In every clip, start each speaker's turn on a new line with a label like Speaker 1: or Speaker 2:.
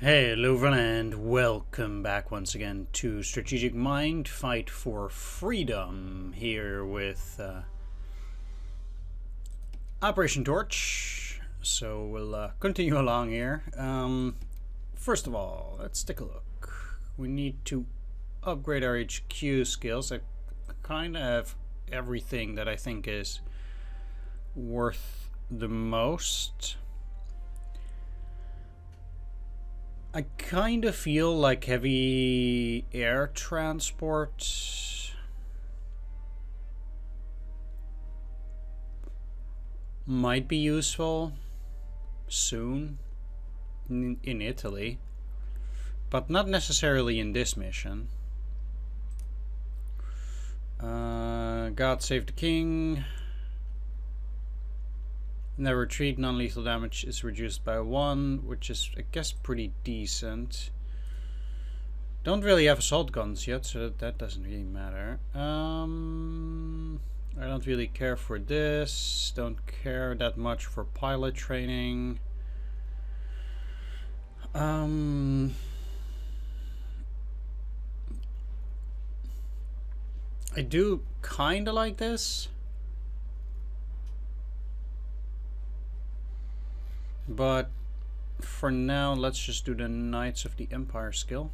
Speaker 1: Hello everyone and welcome back once again to Strategic Mind Fight for Freedom here with Operation Torch. So we'll continue along here. First of all, let's take a look. We need to upgrade our HQ skills. I kind of have everything that I think is worth the most. I kind of feel like heavy air transport might be useful soon in Italy, but not necessarily in this mission. God save the king. The retreat non-lethal damage is reduced by 1, which is, I guess, pretty decent. Don't really have assault guns yet, so that doesn't really matter. I don't really care for this. Don't care that much for pilot training. I do kind of like this. But for now, let's just do the Knights of the Empire skill.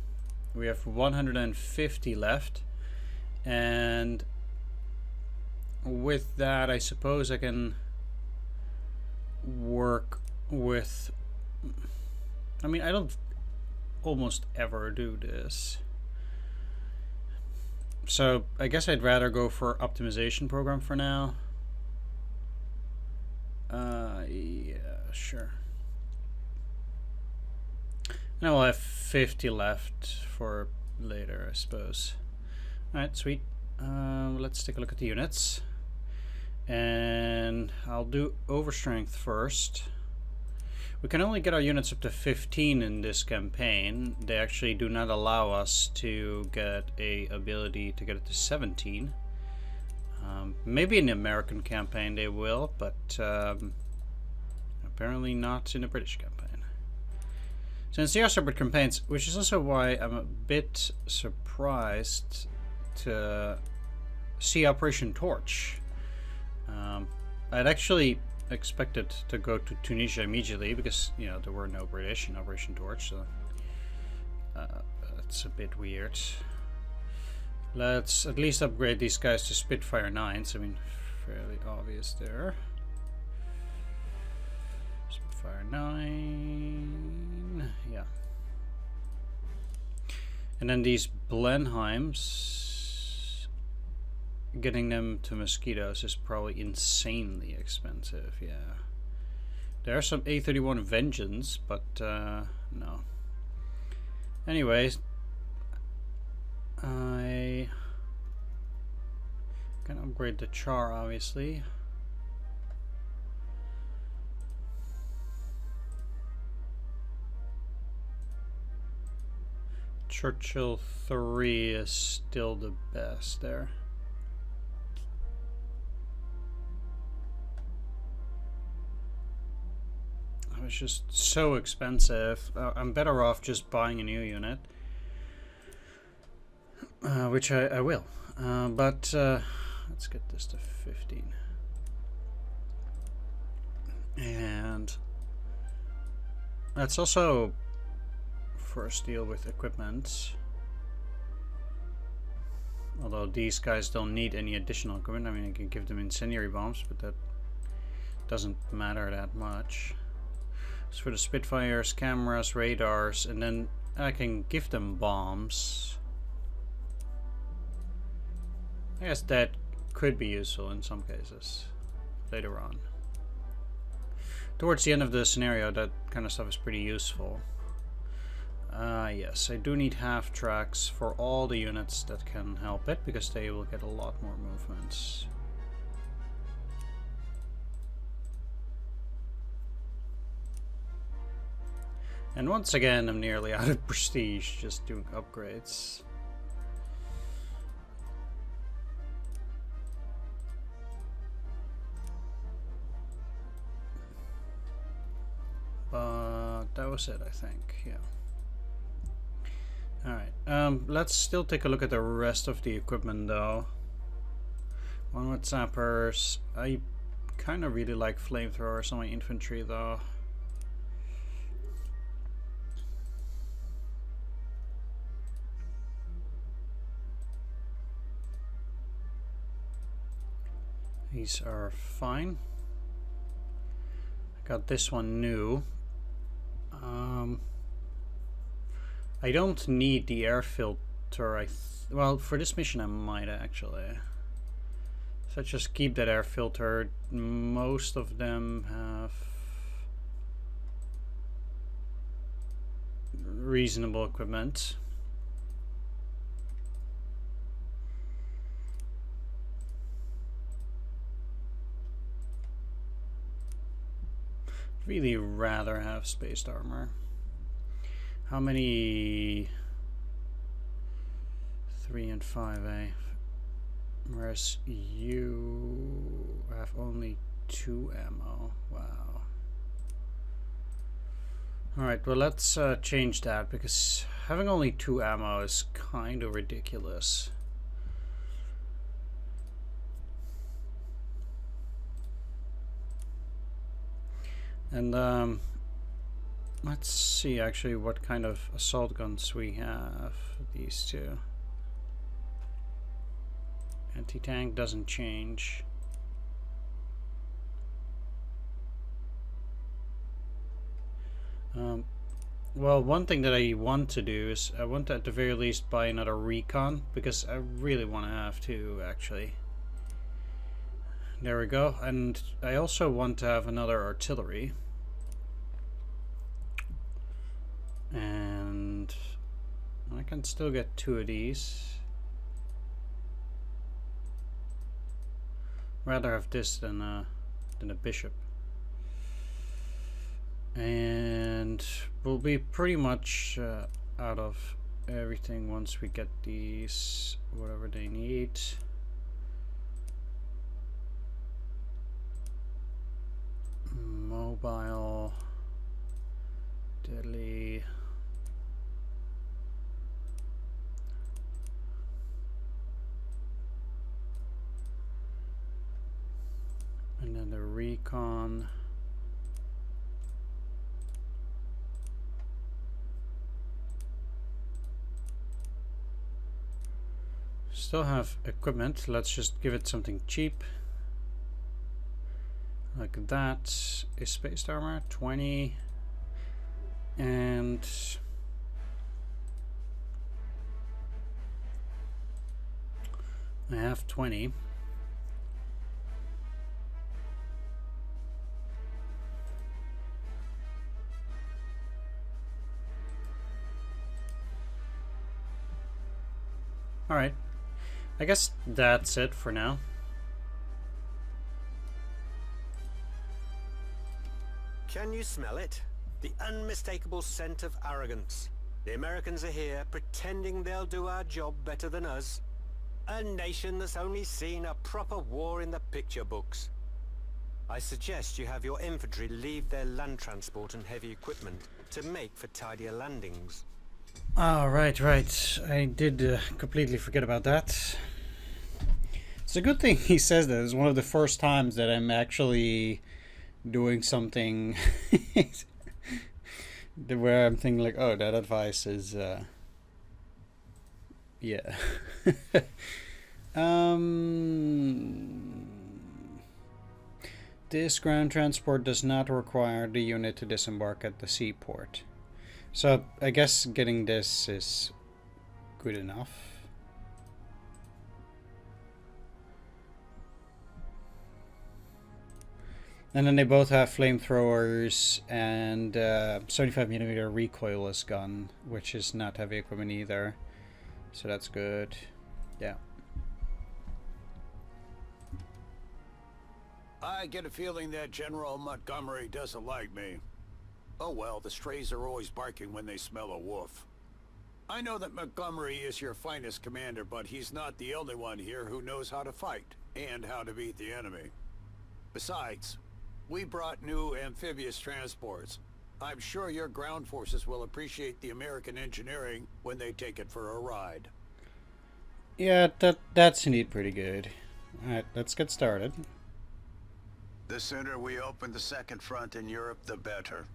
Speaker 1: We have 150 left. And with that, I suppose I can work with... I mean, I don't almost ever do this. So I guess I'd rather go for optimization program for now. Yeah, sure. Now we'll have 50 left for later, I suppose. Alright, sweet. Let's take a look at the units. And I'll do overstrength first. We can only get our units up to 15 in this campaign. They actually do not allow us to get a ability to get it to 17. Maybe in the American campaign they will, but apparently not in the British campaign. Since they are separate campaigns, which is also why I'm a bit surprised to see Operation Torch. I'd actually expected to go to Tunisia immediately because, you know, there were no British in Operation Torch, so that's a bit weird. Let's at least upgrade these guys to Spitfire 9s. I mean, fairly obvious there. Spitfire 9, yeah. And then these Blenheims, getting them to Mosquitoes is probably insanely expensive, yeah. There are some A31 Vengeance, but no. Anyways, I can upgrade the Char, obviously. Churchill 3 is still the best there. It was just so expensive. I'm better off just buying a new unit. Which I will. But let's get this to 15. And let's also first deal with equipment. Although these guys don't need any additional equipment. I mean, I can give them incendiary bombs, but that doesn't matter that much. So for the Spitfires, cameras, radars, and then I can give them bombs. I guess that could be useful in some cases later on. Towards the end of the scenario, that kind of stuff is pretty useful. Yes, I do need half tracks for all the units that can help it, because they will get a lot more movements. And once again, I'm nearly out of prestige just doing upgrades. But that was it, I think, yeah. Alright, let's still take a look at the rest of the equipment though. One with sappers. I kind of really like flamethrowers on my infantry though. These are fine. I got this one new. I don't need the air filter. Well, for this mission I might actually. So just keep that air filter. Most of them have reasonable equipment. Really rather have spaced armor. How many? 3 and 5A. Whereas you have only 2 ammo. Wow. Alright, well let's change that because having only 2 ammo is kind of ridiculous. And let's see actually what kind of assault guns we have. These two. Anti-tank doesn't change. Well, one thing that I want to do is I want to at the very least buy another recon because I really want to have two actually. There we go. And I also want to have another artillery. And I can still get 2 of these. Rather have this than a bishop. And we'll be pretty much out of everything once we get these, whatever they need. Mobile, deadly. And then the recon. Still have equipment. Let's just give it something cheap. Like that. Is spaced armor 20. And I have 20. Alright, I guess that's it for now.
Speaker 2: Can you smell it? The unmistakable scent of arrogance. The Americans are here, pretending they'll do our job better than us. A nation that's only seen a proper war in the picture books. I suggest you have your infantry leave their land transport and heavy equipment to make for tidier landings.
Speaker 1: Oh, right. I did completely forget about that. It's a good thing he says that. It's one of the first times that I'm actually doing something where I'm thinking like, oh, that advice is, yeah. This ground transport does not require the unit to disembark at the seaport. So I guess getting this is good enough. And then they both have flamethrowers and 75mm recoilless gun, which is not heavy equipment either. So that's good. Yeah.
Speaker 3: I get a feeling that General Montgomery doesn't like me. Oh well, the strays are always barking when they smell a wolf. I know that Montgomery is your finest commander, but he's not the only one here who knows how to fight and how to beat the enemy. Besides, we brought new amphibious transports. I'm sure your ground forces will appreciate the American engineering when they take it for a ride.
Speaker 1: Yeah, that's indeed pretty good. Alright, let's get started.
Speaker 4: The sooner we open the second front in Europe, the better.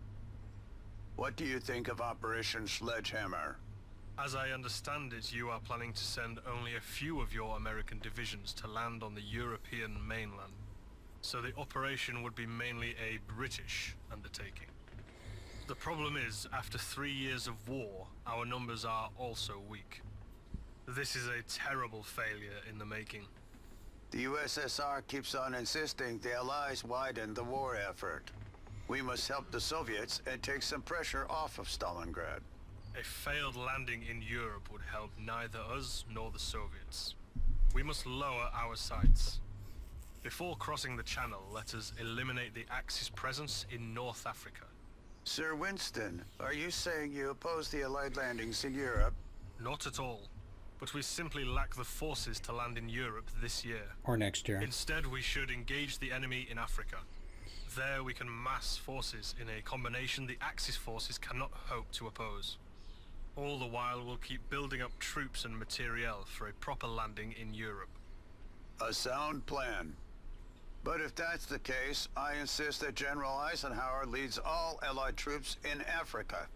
Speaker 4: What do you think of Operation Sledgehammer?
Speaker 5: As I understand it, you are planning to send only a few of your American divisions to land on the European mainland. So the operation would be mainly a British undertaking. The problem is, after 3 years of war, our numbers are also weak. This is a terrible failure in the making.
Speaker 4: The USSR keeps on insisting the Allies widen the war effort. We must help the Soviets and take some pressure off of Stalingrad.
Speaker 5: A failed landing in Europe would help neither us nor the Soviets. We must lower our sights. Before crossing the channel, let us eliminate the Axis presence in North Africa.
Speaker 4: Sir Winston, are you saying you oppose the Allied landings in Europe?
Speaker 5: Not at all. But we simply lack the forces to land in Europe this year.
Speaker 1: Or next year.
Speaker 5: Instead, we should engage the enemy in Africa. There we can mass forces in a combination the Axis forces cannot hope to oppose. All the while, we'll keep building up troops and materiel for a proper landing in Europe.
Speaker 4: A sound plan. But if that's the case, I insist that General Eisenhower leads all Allied troops in Africa.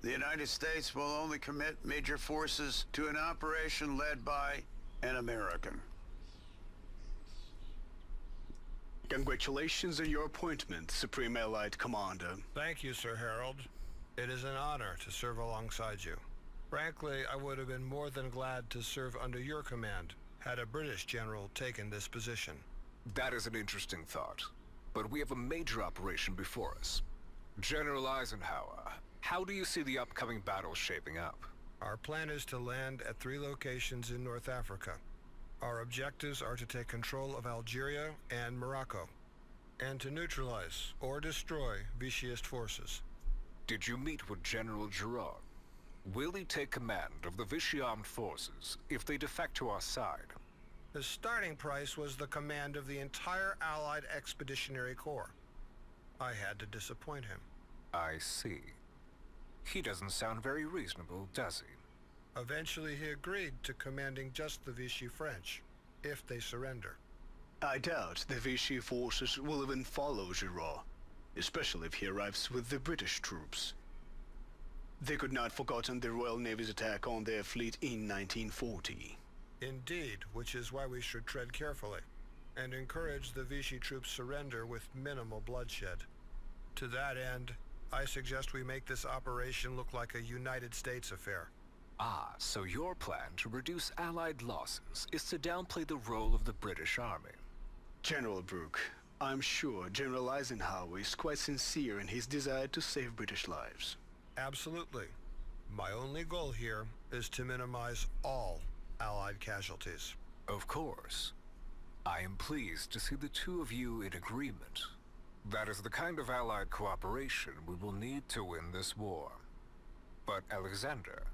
Speaker 4: The United States will only commit major forces to an operation led by an American.
Speaker 6: Congratulations on your appointment, Supreme Allied Commander.
Speaker 7: Thank you, Sir Harold. It is an honor to serve alongside you. Frankly, I would have been more than glad to serve under your command had a British general taken this position.
Speaker 8: That is an interesting thought, but we have a major operation before us. General Eisenhower, how do you see the upcoming battle shaping up?
Speaker 7: Our plan is to land at 3 locations in North Africa. Our objectives are to take control of Algeria and Morocco, and to neutralize or destroy Vichyist forces.
Speaker 8: Did you meet with General Giraud? Will he take command of the Vichy armed forces if they defect to our side?
Speaker 7: The starting price was the command of the entire Allied Expeditionary Corps. I had to disappoint him.
Speaker 8: I see. He doesn't sound very reasonable, does he?
Speaker 7: Eventually he agreed to commanding just the Vichy French, if they surrender.
Speaker 6: I doubt the Vichy forces will even follow Giraud, especially if he arrives with the British troops. They could not have forgotten the Royal Navy's attack on their fleet in 1940.
Speaker 7: Indeed, which is why we should tread carefully, and encourage the Vichy troops' surrender with minimal bloodshed. To that end, I suggest we make this operation look like a United States affair.
Speaker 8: Ah, so your plan to reduce Allied losses is to downplay the role of the British Army.
Speaker 6: General Brooke, I'm sure General Eisenhower is quite sincere in his desire to save British lives.
Speaker 7: Absolutely. My only goal here is to minimize all Allied casualties.
Speaker 8: Of course. I am pleased to see the two of you in agreement. That is the kind of Allied cooperation we will need to win this war. But Alexander,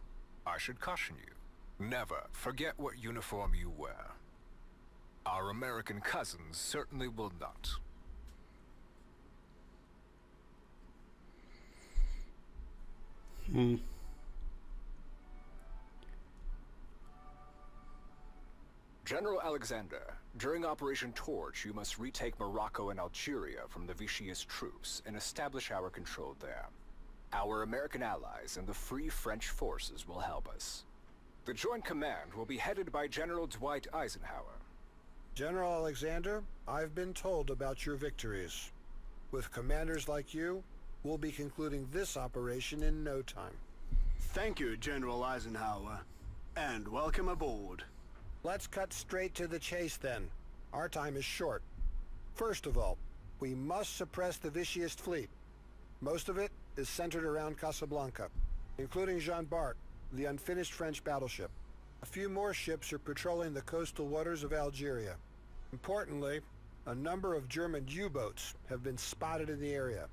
Speaker 8: I should caution you. Never forget what uniform you wear. Our American cousins certainly will not. General Alexander, during Operation Torch, you must retake Morocco and Algeria from the Vichyist troops and establish our control there. Our American allies and the Free French forces will help us. The Joint Command will be headed by General Dwight Eisenhower.
Speaker 7: General Alexander, I've been told about your victories. With commanders like you, we'll be concluding this operation in no time.
Speaker 6: Thank you, General Eisenhower, and welcome aboard.
Speaker 7: Let's cut straight to the chase then. Our time is short. First of all, we must suppress the Vichyist fleet. Most of it is centered around Casablanca, including Jean Bart, the unfinished French battleship. A few more ships are patrolling the coastal waters of Algeria. Importantly, a number of German U-boats have been spotted in the area.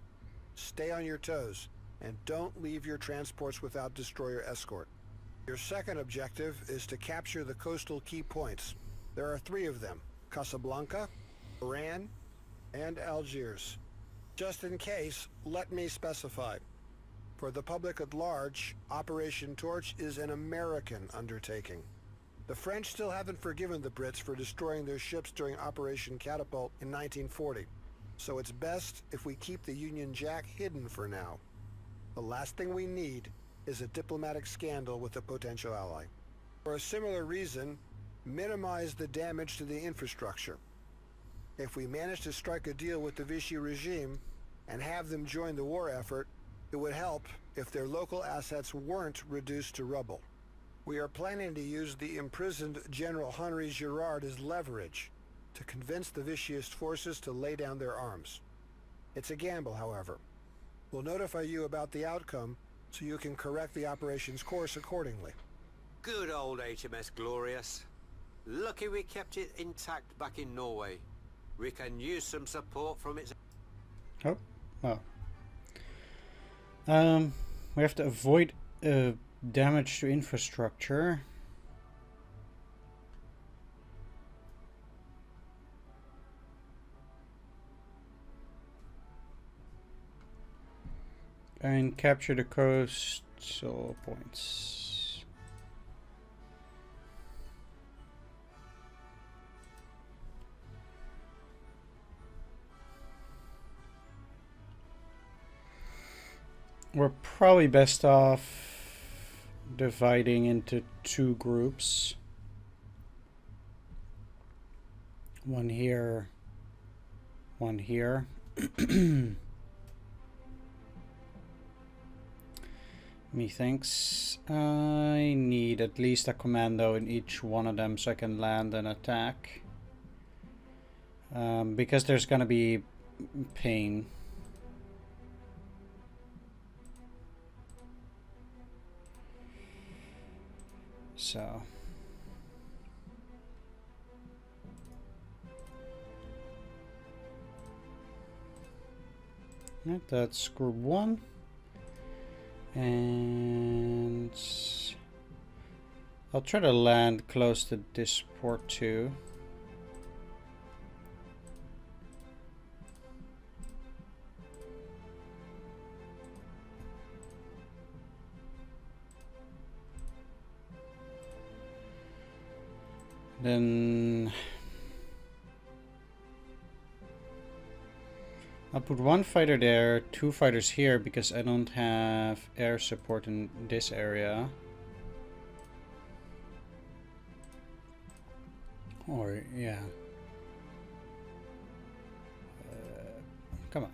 Speaker 7: Stay on your toes, and don't leave your transports without destroyer escort. Your second objective is to capture the coastal key points. There are 3 of them: Casablanca, Oran, and Algiers. Just in case, let me specify. For the public at large, Operation Torch is an American undertaking. The French still haven't forgiven the Brits for destroying their ships during Operation Catapult in 1940. So it's best if we keep the Union Jack hidden for now. The last thing we need is a diplomatic scandal with a potential ally. For a similar reason, minimize the damage to the infrastructure. If we manage to strike a deal with the Vichy regime and have them join the war effort, it would help if their local assets weren't reduced to rubble. We are planning to use the imprisoned General Henri Girard as leverage to convince the Vichyist forces to lay down their arms. It's a gamble, however. We'll notify you about the outcome so you can correct the operation's course accordingly.
Speaker 2: Good old HMS Glorious. Lucky we kept it intact back in Norway. We can use some support from its...
Speaker 1: Oh. We have to avoid damage to infrastructure. And capture the coastal points. We're probably best off dividing into two groups. One here, one here. Methinks I need at least a commando in each one of them so I can land and attack. Because there's gonna be pain. So right, that's group 1. And I'll try to land close to this port too. Then I'll put one fighter there, 2 fighters here because I don't have air support in this area. Or, yeah. Come on.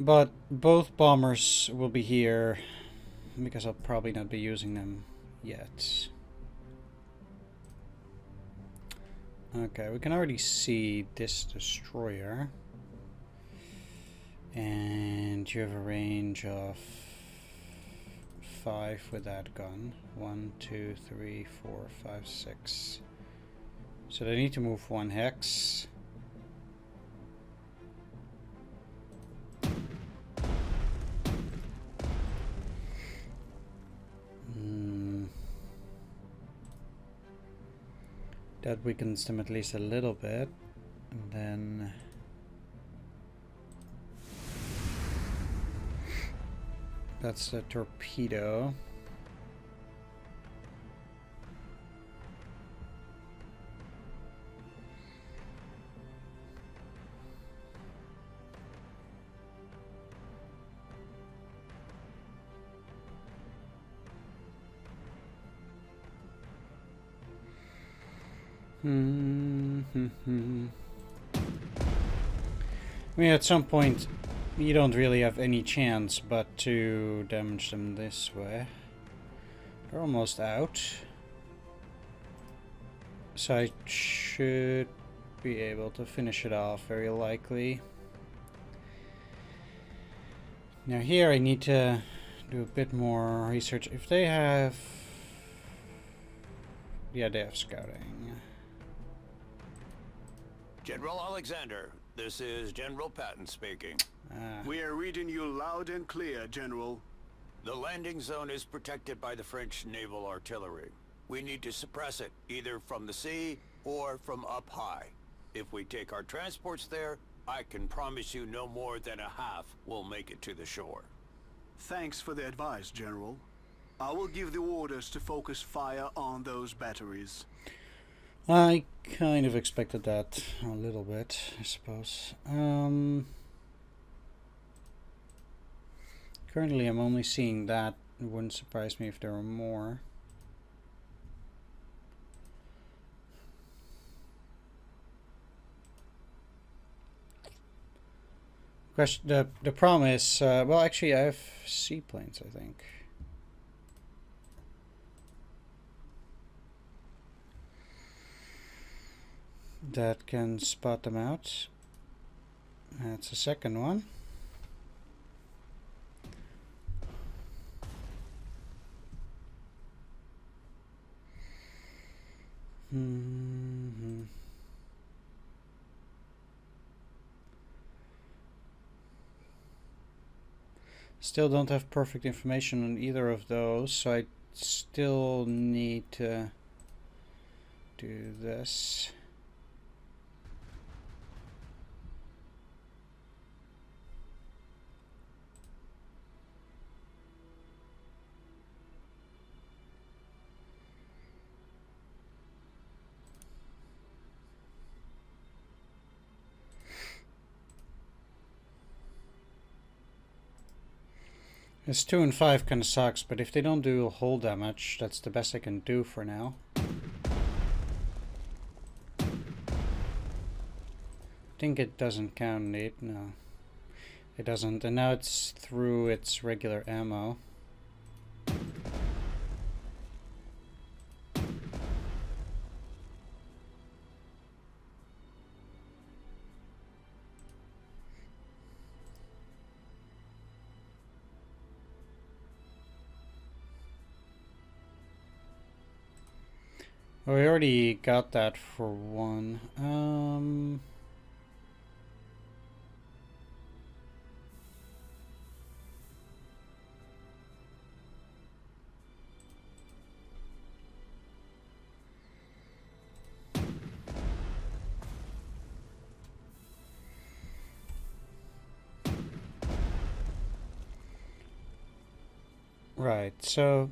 Speaker 1: But both bombers will be here because I'll probably not be using them yet. Okay, we can already see this destroyer. And you have a range of 5 with that gun. 1, 2, 3, 4, 5, 6. So they need to move 1 hex. That weakens them at least a little bit, and then that's the torpedo. I mean, at some point you don't really have any chance but to damage them this way. They're almost out. So I should be able to finish it off, very likely. Now here I need to do a bit more research. If they have... Yeah, they have scouting.
Speaker 3: General Alexander, this is General Patton speaking.
Speaker 6: We are reading you loud and clear, General.
Speaker 3: The landing zone is protected by the French naval artillery. We need to suppress it, either from the sea or from up high. If we take our transports there, I can promise you no more than a half will make it to the shore.
Speaker 6: Thanks for the advice, General. I will give the orders to focus fire on those batteries.
Speaker 1: I kind of expected that a little bit, I suppose. Currently I'm only seeing that. It wouldn't surprise me if there were more. The problem is, well, actually I have seaplanes, I think. That can spot them out. That's the second one. Still don't have perfect information on either of those, so I still need to do this. This 2 and 5 kind of sucks, but if they don't do hull damage, that's the best I can do for now. I think it doesn't count it, no. It doesn't, and now it's through its regular ammo. Well, we already got that for one. Right, so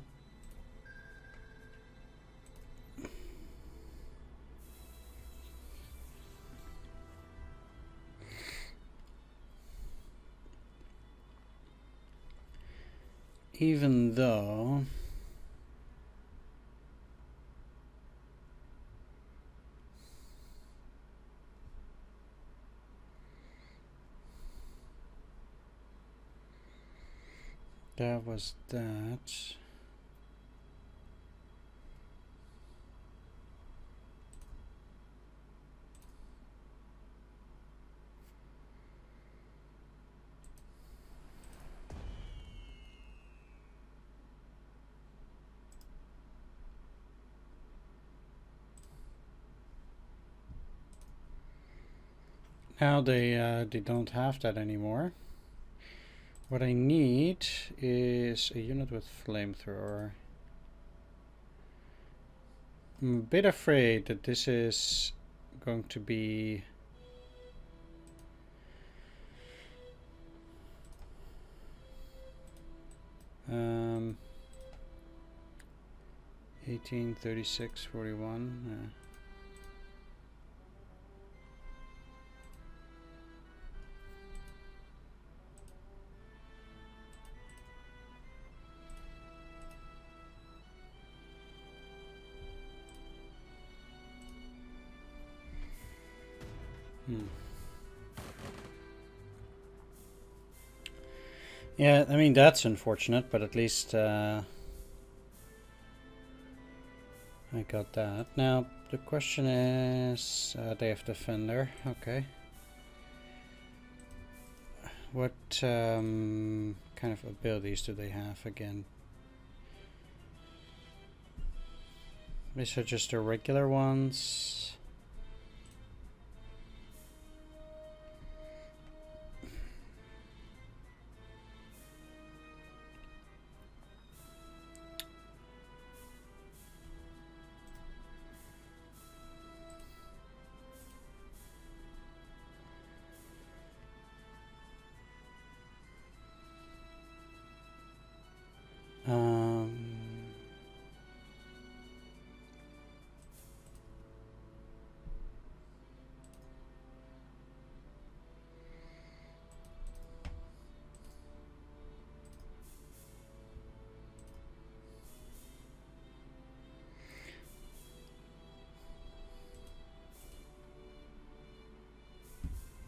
Speaker 1: even though that was that. Now they don't have that anymore. What I need is a unit with flamethrower. I'm a bit afraid that this is going to be um 18, 36, 41. Yeah, I mean, that's unfortunate, but at least I got that. Now, the question is, they have Defender, okay. What kind of abilities do they have again? These are just the regular ones.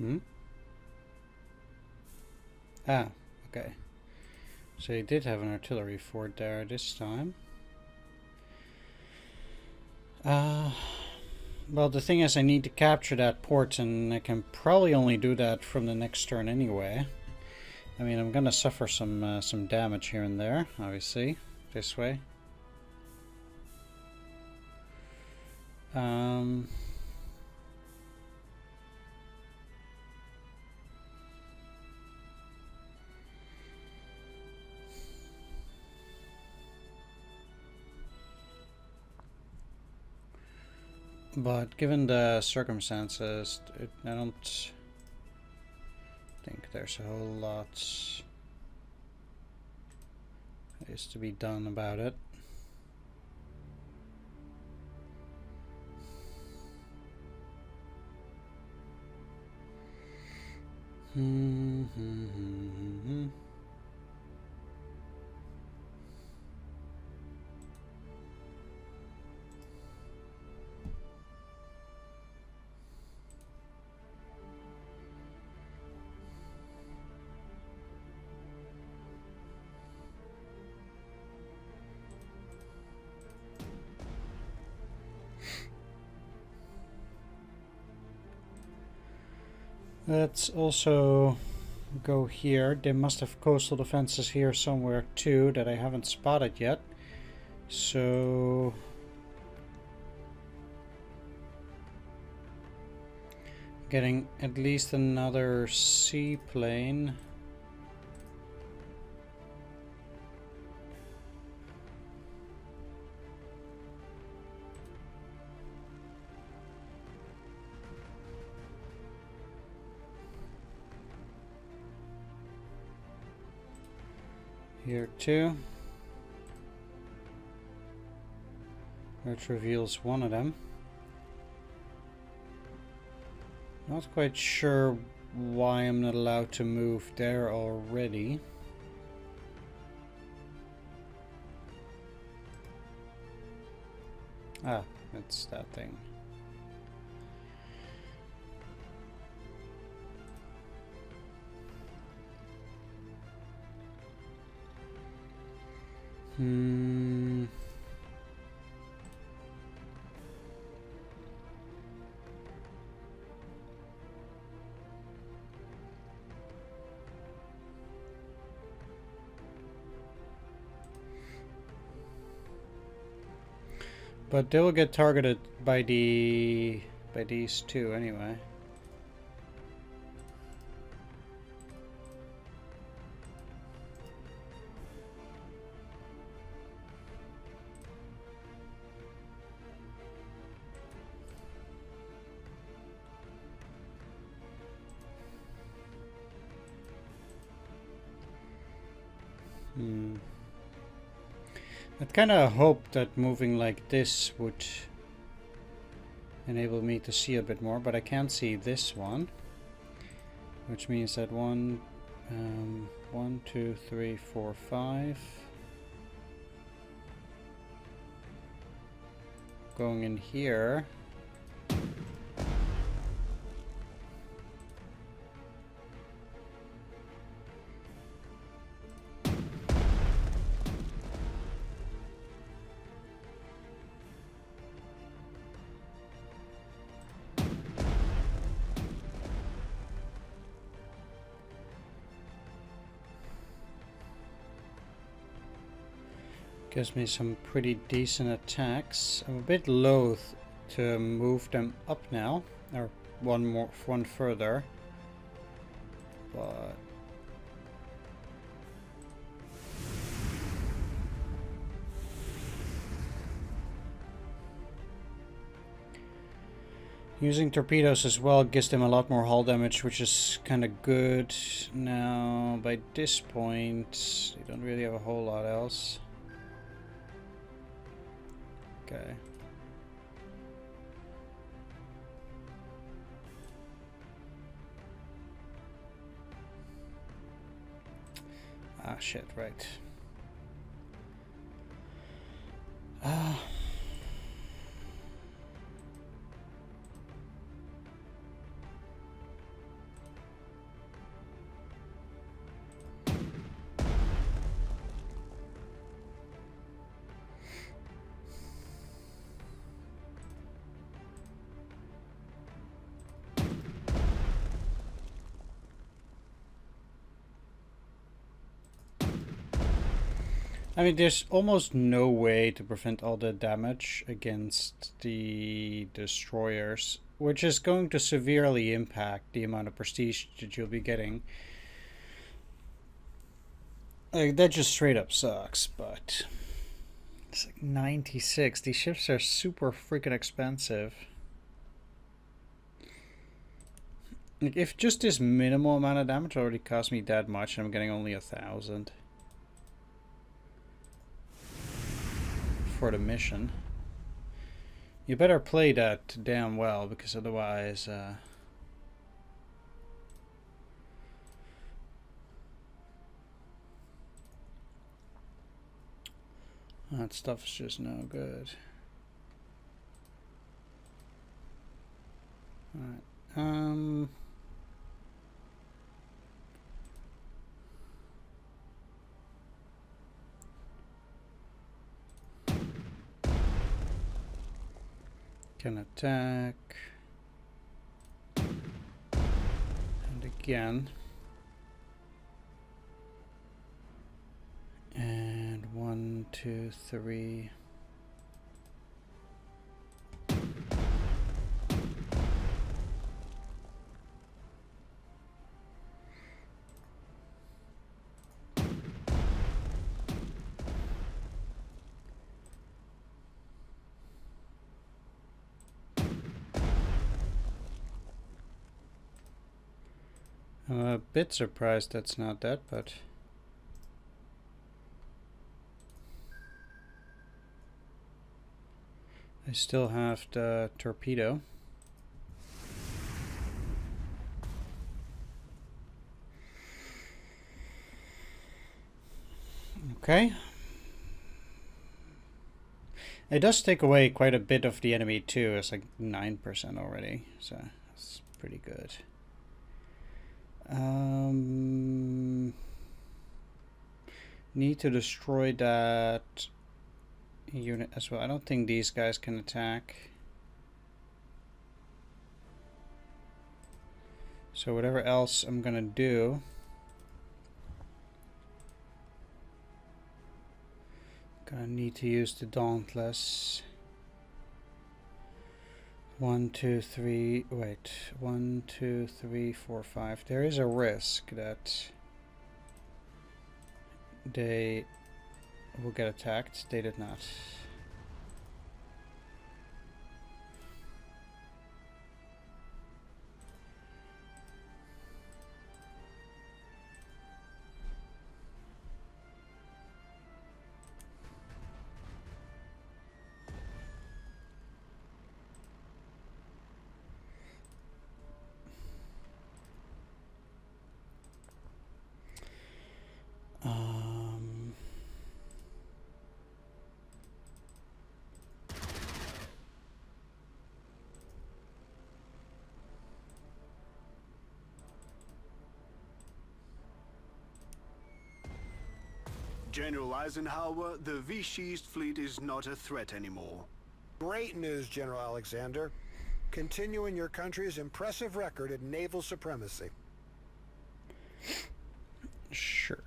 Speaker 1: Hmm? Ah, okay. So he did have an artillery fort there this time. Well, the thing is, I need to capture that port, and I can probably only do that from the next turn anyway. I mean, I'm gonna suffer some damage here and there, obviously, this way. But given the circumstances, I don't think there's a whole lot is to be done about it. Let's also go here. They must have coastal defenses here somewhere too that I haven't spotted yet. So getting at least another seaplane. Here too, which reveals one of them. Not quite sure why I'm not allowed to move there already. Ah, it's that thing. But they will get targeted by these two anyway. I'd kind of hoped that moving like this would enable me to see a bit more, but I can't see this one, which means that 1, 2, 3, 4, 5 going in here. Gives me some pretty decent attacks. I'm a bit loath to move them up now, or one further, but using torpedoes as well gives them a lot more hull damage, which is kind of good. Now, by this point, they don't really have a whole lot else. Okay. Ah, shit, right. I mean, there's almost no way to prevent all the damage against the destroyers, which is going to severely impact the amount of prestige that you'll be getting. Like, that just straight up sucks, but it's like 96. These ships are super freaking expensive. Like, if just this minimal amount of damage already cost me that much, and I'm getting only 1,000 for the mission, you better play that damn well, because otherwise, that stuff's just no good. Alright, can attack. And again. And 1, 2, 3. I'm a bit surprised that's not that, but I still have the torpedo. Okay. It does take away quite a bit of the enemy too. It's like 9% already, so that's pretty good. Need to destroy that unit as well. I don't think these guys can attack. So whatever else I'm gonna do, gonna need to use the Dauntless. 1, 2, 3, wait, 1, 2, 3, 4, 5. There is a risk that they will get attacked. They did not.
Speaker 6: General Eisenhower, the Vichy's fleet is not a threat anymore.
Speaker 7: Great news, General Alexander. Continuing your country's impressive record at naval supremacy.
Speaker 1: Sure.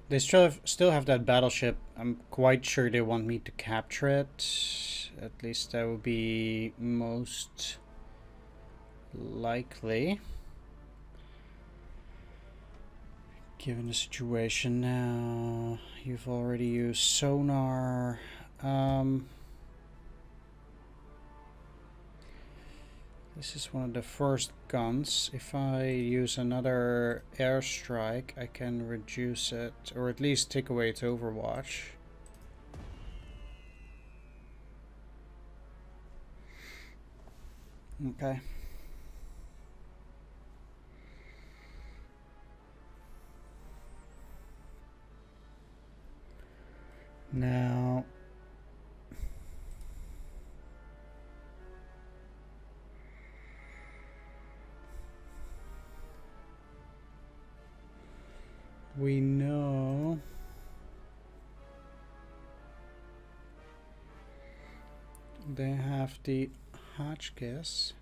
Speaker 1: They still have that battleship. I'm quite sure they want me to capture it. At least that would be most likely. Given the situation now, you've already used sonar. This is one of the first guns. If I use another airstrike, I can reduce it, or at least take away its overwatch. Okay. Now, we know they have the Hotchkiss.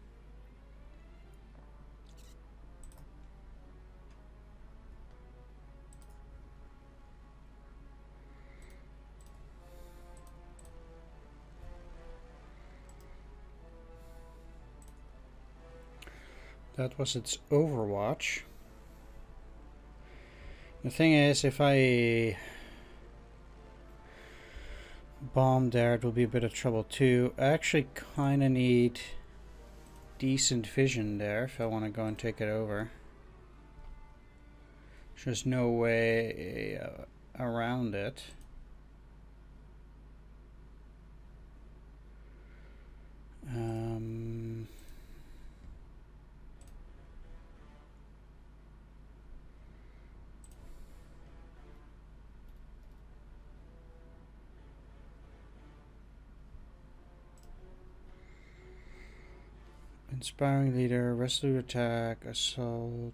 Speaker 1: That was its Overwatch. The thing is, if I bomb there, it will be a bit of trouble too. I actually kind of need decent vision there if I want to go and take it over. There's no way around it. Inspiring leader, resolute attack, assault.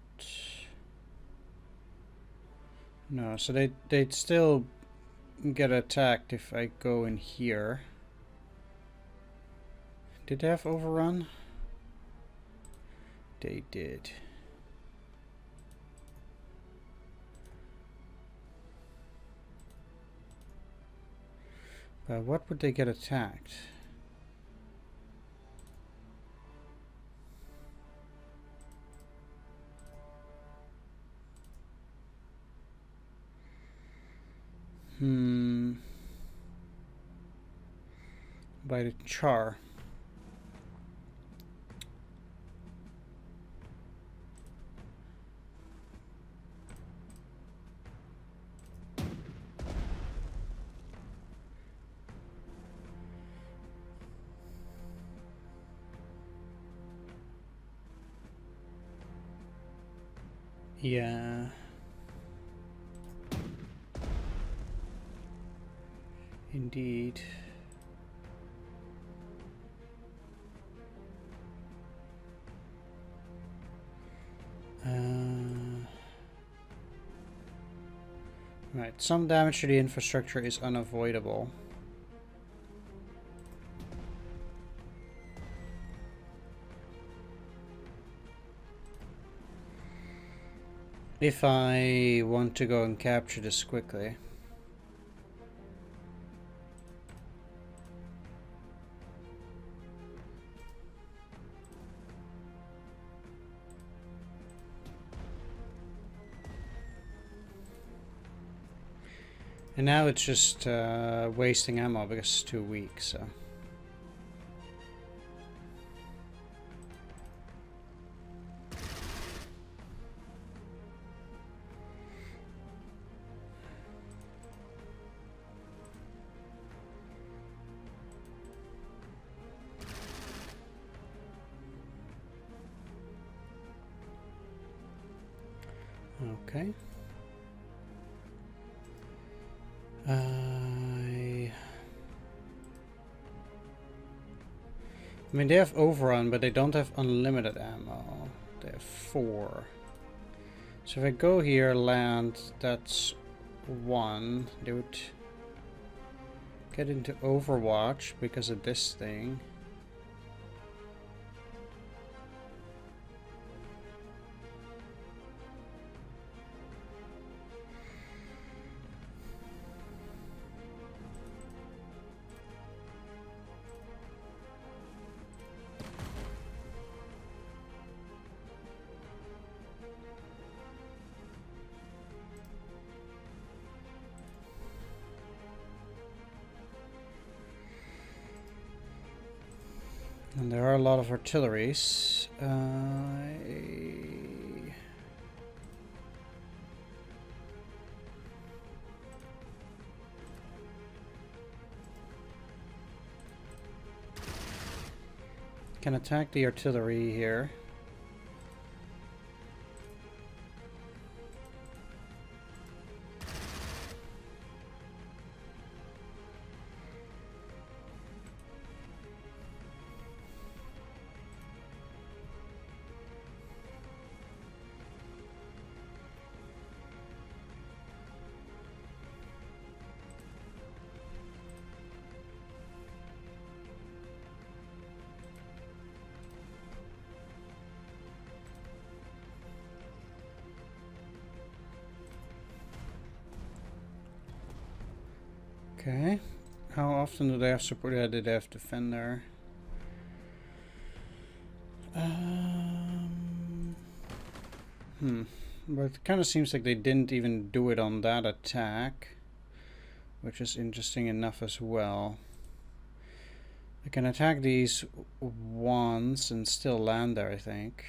Speaker 1: No, so they'd still get attacked if I go in here. Did they have overrun? They did. But what would they get attacked? By the char. Yeah. Indeed. Right, some damage to the infrastructure is unavoidable. If I want to go and capture this quickly. And now it's just wasting ammo because it's too weak, so. Okay. I mean, they have overrun, but they don't have unlimited ammo. They have 4. So if I go here, land, that's 1. They would get into Overwatch because of this thing. And there are a lot of artilleries. Can attack the artillery here. Okay. How often do they have support? Yeah, did they have defender? But it kind of seems like they didn't even do it on that attack, which is interesting enough as well. I can attack these once and still land there, I think.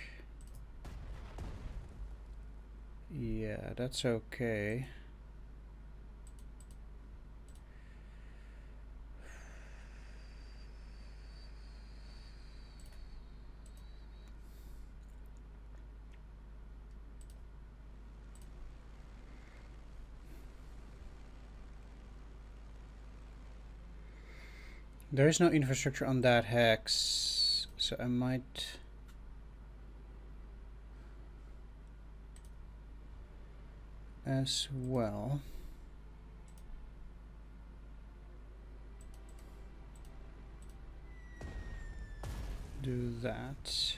Speaker 1: Yeah, that's okay. There is no infrastructure on that hex, so I might... as well. Do that.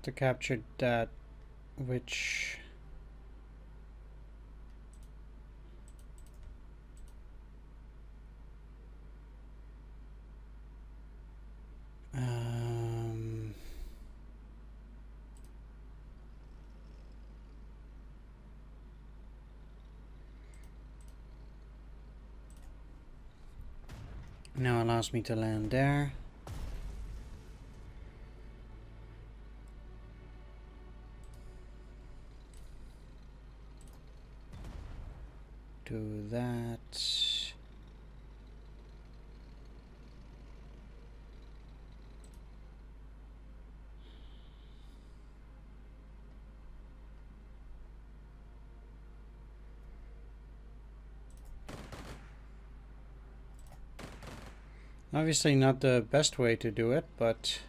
Speaker 1: To capture that, which now allows me to land there. Do that. Obviously not the best way to do it, but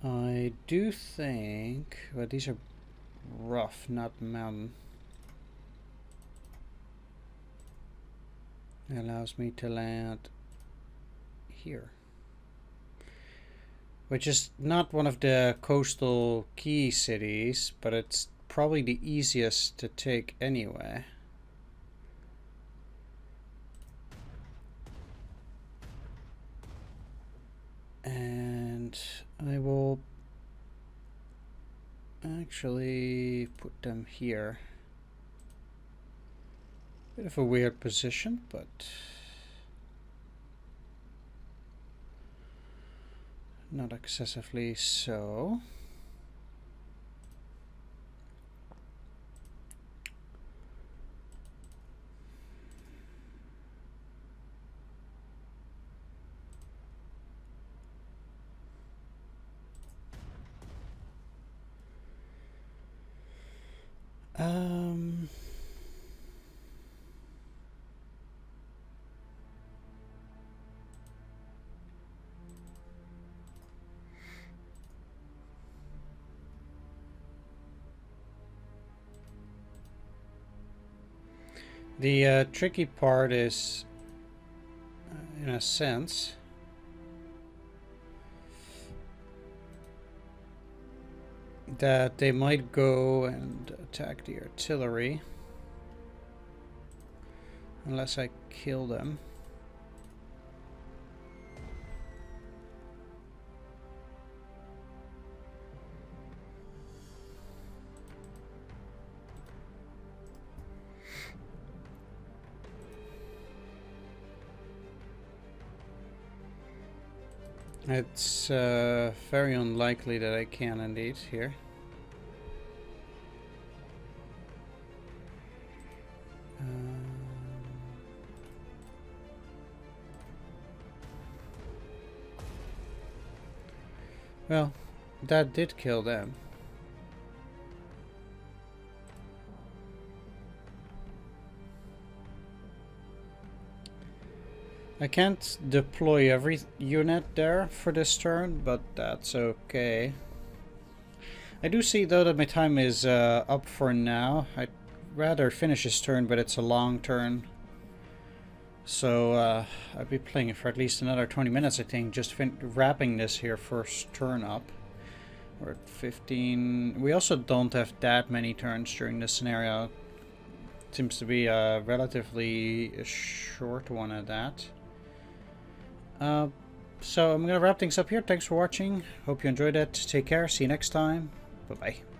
Speaker 1: I do think, well, these are rough, not mountain. It allows me to land here, which is not one of the coastal key cities, but it's probably the easiest to take anyway. And I will actually put them here. Bit of a weird position, but not excessively so. The tricky part is, in a sense, that they might go and attack the artillery unless I kill them. It's very unlikely that I can indeed here. Well, that did kill them. I can't deploy every unit there for this turn, but that's okay. I do see though that my time is up for now. I'd rather finish this turn, but it's a long turn. So I'll be playing it for at least another 20 minutes, I think, just wrapping this here first turn up. We're at 15. We also don't have that many turns during this scenario. Seems to be a relatively short one at that. So I'm going to wrap things up here. Thanks for watching. Hope you enjoyed it. Take care. See you next time. Bye-bye.